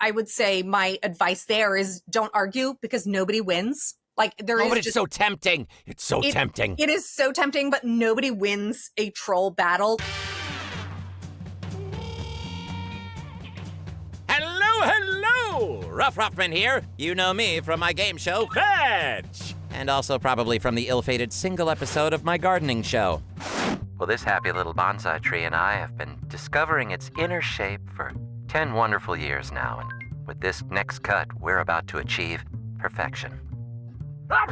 I would say my advice there is don't argue because nobody wins. Like but it's so tempting. It's so tempting. It is so tempting, but nobody wins a troll battle. Hello! Ruff Ruffman here. You know me from my game show, Fetch! And also probably from the ill-fated single episode of my gardening show. Well, this happy little bonsai tree and I have been discovering its inner shape for 10 wonderful years now, and with this next cut, we're about to achieve perfection. But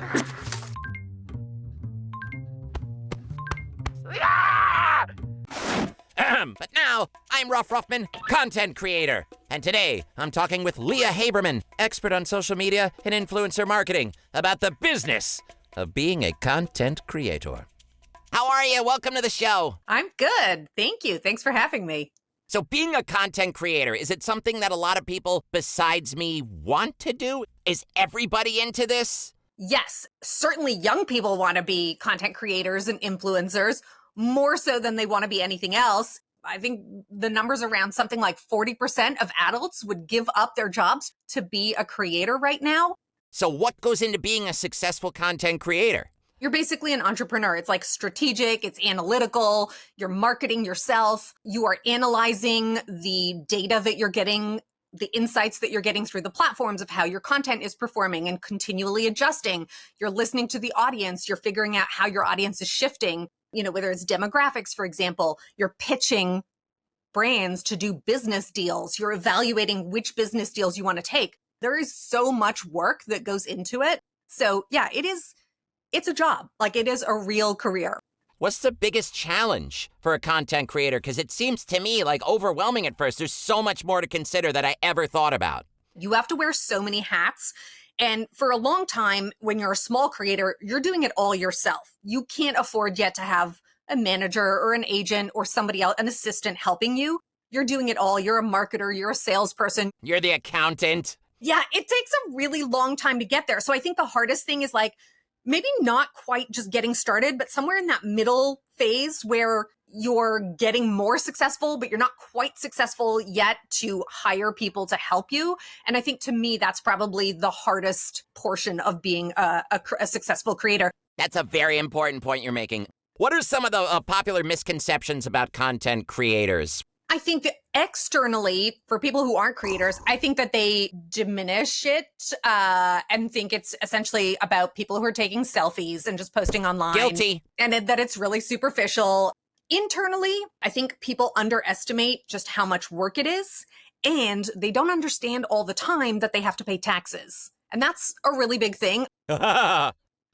now, I'm Ruff Ruffman, content creator. And today, I'm talking with Leah Haberman, expert on social media and influencer marketing, about the business of being a content creator. How are you? Welcome to the show. I'm good. Thank you. Thanks for having me. So being a content creator, is it something that a lot of people besides me want to do? Is everybody into this? Yes, certainly young people want to be content creators and influencers more so than they want to be anything else. I think the numbers around something like 40% of adults would give up their jobs to be a creator right now. So what goes into being a successful content creator? You're basically an entrepreneur. It's like strategic, it's analytical, you're marketing yourself, you are analyzing the data that you're getting, the insights that you're getting through the platforms of how your content is performing and continually adjusting. You're listening to the audience, you're figuring out how your audience is shifting. You know, whether it's demographics, for example, you're pitching brands to do business deals. You're evaluating which business deals you want to take. There is so much work that goes into it. So yeah, it's a job. Like it is a real career. What's the biggest challenge for a content creator? Because it seems to me like overwhelming at first. There's so much more to consider that I ever thought about. You have to wear so many hats. And for a long time, when you're a small creator, you're doing it all yourself. You can't afford yet to have a manager or an agent or somebody else, an assistant helping you. You're doing it all. You're a marketer. You're a salesperson. You're the accountant. Yeah, it takes a really long time to get there. So I think the hardest thing is like, maybe not quite just getting started, but somewhere in that middle phase where you're getting more successful, but you're not quite successful yet to hire people to help you. And I think to me, that's probably the hardest portion of being a successful creator. That's a very important point you're making. What are some of the popular misconceptions about content creators? I think that externally, for people who aren't creators, I think that they diminish it and think it's essentially about people who are taking selfies and just posting online. Guilty. And that it's really superficial. Internally, I think people underestimate just how much work it is, and they don't understand all the time that they have to pay taxes. And that's a really big thing.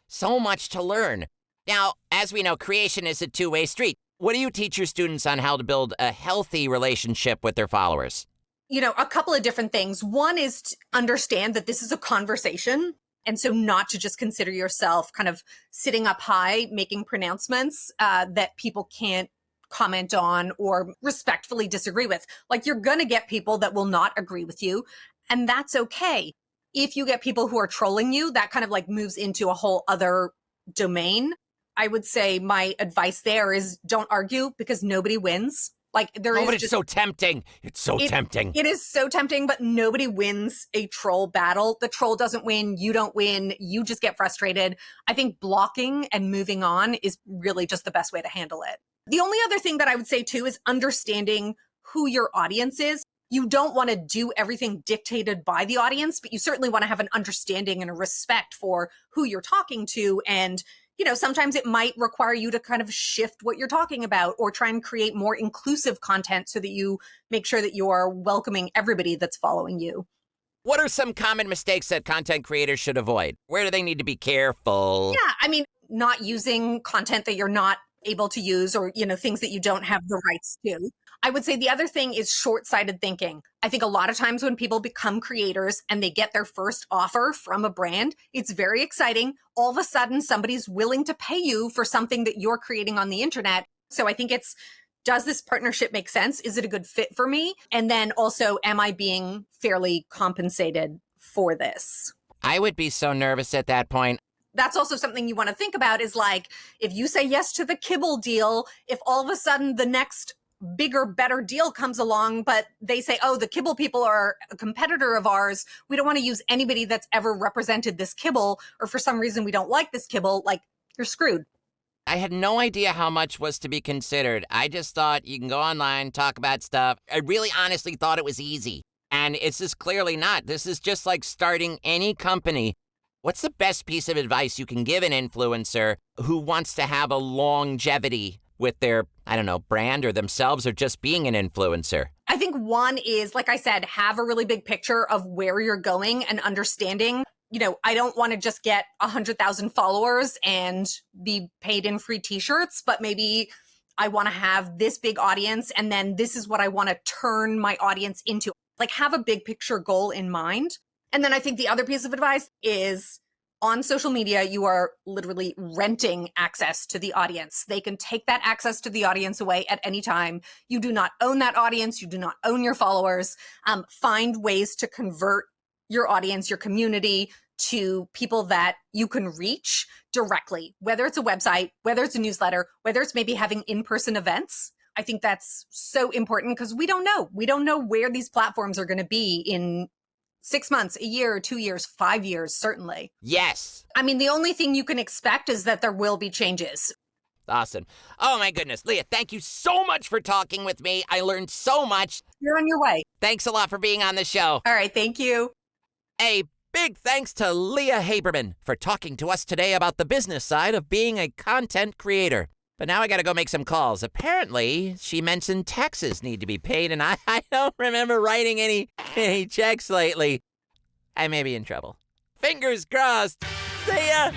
So much to learn. Now, as we know, creation is a two-way street. What do you teach your students on how to build a healthy relationship with their followers? You know, a couple of different things. One is to understand that this is a conversation. And so not to just consider yourself kind of sitting up high, making pronouncements that people can't comment on or respectfully disagree with. Like you're going to get people that will not agree with you, and that's okay. If you get people who are trolling you, that kind of like moves into a whole other domain. I would say my advice there is don't argue because nobody wins. Like there is but it's so tempting. It's so tempting. It is so tempting, but nobody wins a troll battle. The troll doesn't win. You don't win. You just get frustrated. I think blocking and moving on is really just the best way to handle it. The only other thing that I would say too is understanding who your audience is. You don't want to do everything dictated by the audience, but you certainly want to have an understanding and a respect for who you're talking to. And you know, sometimes it might require you to kind of shift what you're talking about or try and create more inclusive content so that you make sure that you are welcoming everybody that's following you. What are some common mistakes that content creators should avoid? Where do they need to be careful? Yeah, I mean, not using content that you're not able to use or, you know, things that you don't have the rights to. I would say the other thing is short-sighted thinking. I think a lot of times when people become creators and they get their first offer from a brand, it's very exciting. All of a sudden, somebody's willing to pay you for something that you're creating on the internet. So I think it's, does this partnership make sense? Is it a good fit for me? And then also, am I being fairly compensated for this? I would be so nervous at that point. That's also something you want to think about is like, if you say yes to the kibble deal, if all of a sudden the next bigger, better deal comes along, but they say, oh, the kibble people are a competitor of ours. We don't want to use anybody that's ever represented this kibble, or for some reason we don't like this kibble, like, you're screwed. I had no idea how much was to be considered. I just thought you can go online, talk about stuff. I really honestly thought it was easy. And it's just clearly not. This is just like starting any company. What's the best piece of advice you can give an influencer who wants to have a longevity with their, I don't know, brand or themselves or just being an influencer? I think one is, like I said, have a really big picture of where you're going and understanding, I don't want to just get 100,000 followers and be paid in free t-shirts, but maybe I want to have this big audience, and then this is what I want to turn my audience into. Like, have a big picture goal in mind. And then I think the other piece of advice is, on social media, you are literally renting access to the audience. They can take that access to the audience away at any time. You do not own that audience. You do not own your followers. Find ways to convert your audience, your community, to people that you can reach directly, whether it's a website, whether it's a newsletter, whether it's maybe having in-person events. I think that's so important because we don't know. We don't know where these platforms are going to be in 6 months, a year, 2 years, 5 years, certainly. Yes. I mean, the only thing you can expect is that there will be changes. Awesome. Oh my goodness. Leah, thank you so much for talking with me. I learned so much. You're on your way. Thanks a lot for being on the show. All right, thank you. A big thanks to Leah Haberman for talking to us today about the business side of being a content creator. But now I gotta go make some calls. Apparently, she mentioned taxes need to be paid, and I don't remember writing any checks lately. I may be in trouble. Fingers crossed. See ya!